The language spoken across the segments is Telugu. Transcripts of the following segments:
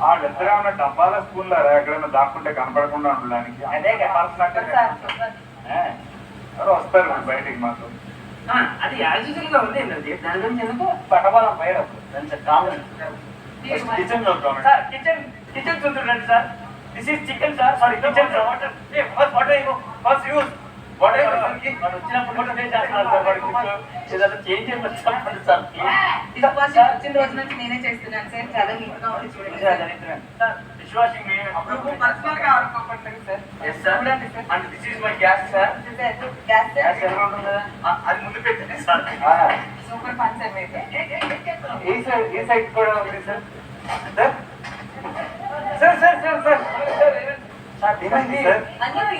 వాళ్ళిద్దరే ఉన్న డబ్బాల స్కూల్లో ఎక్కడైనా దాక్కుంటే కనపడకుండా ఉండడానికి అదే ఎవరు వస్తారు బయటికి మాకు అది యాజువల్ గా ఉంది దాని గురించి ఎందుకు పట్టబాలం పైన కామన్ కిచెన్ చూద్దాం సార్ కిచెన్ చూడండి sir this is chicken sir sorry kitchen sir first use వచ్చినప్పుడు కూడా చేస్తున్నారు సార్ వాడికి ఏదైనా చేంజ్ చేయమని చెప్పండి సార్ వచ్చిన రోజు నుంచి నేనే చేస్తున్నాను సార్ చాలా నీట్ గా ఉంది చూడండి సార్ డిష్ వాషింగ్ పర్సనల్ గా అనుకోకండి sir yes sir and this is my gas sir gas gas ఎలా ఉంటుంది అది ముందు పెట్టండి సార్ సూపర్ ఫన్ సార్ అయితే ఈ సైడ్ కూడా ఉంది sir sir sir sir sir sir sir ఏమైంది సార్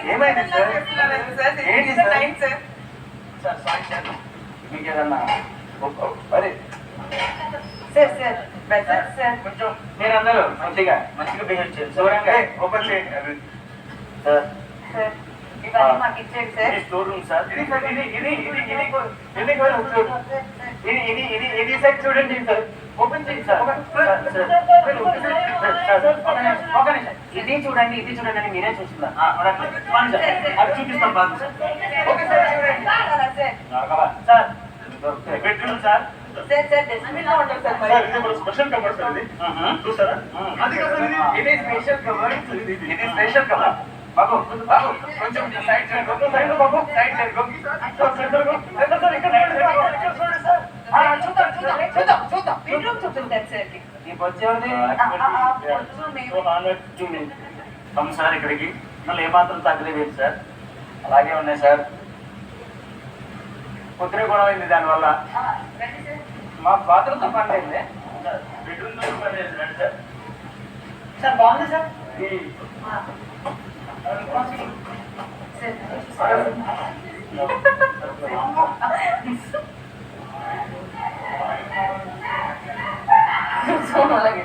ఏమైంది సార్ ఏంటి సార్ సార్ సారీ సార్ మీకు ఏదన్నా అరే సార్ సార్ బెటర్ సార్ కొంచెం నేను అన్నారు మంచిగా బిహేవ్ చేయాలి దూరంగా ఓపెన్ చేయండి సార్ సార్ ఇవన్నీ మాకు ఇచ్చేది సార్ ఇది స్టోర్ రూమ్ సార్ ఇది సైడ్ చూడండి సార్ ఓపెన్ చేయండి సార్ ఇది చూడండి అని మీరే చూస్తున్నారు అది చూపిస్తాం బాగా sir bedroom sir special cover sir ఇది చూసారా అది కదా ఇది స్పెషల్ కవర్ ఇది స్పెషల్ కవర్ బాబు కొంచెం సైడ్ బాబు సైడ్ చూద్దాం బెడ్రూమ్ చూద్దాం సార్ సార్ ఇక్కడికి మళ్ళీ ఏమాత్రం తగ్గలేదు సార్ అలాగే ఉన్నాయి సార్ పొద్దున కూడా అయింది దానివల్ల మా బాత్రూమ్తో పని అయింది బెడ్రూమ్తో పని అయింది సార్ సార్ బాగుంది సార్ సో అలాగే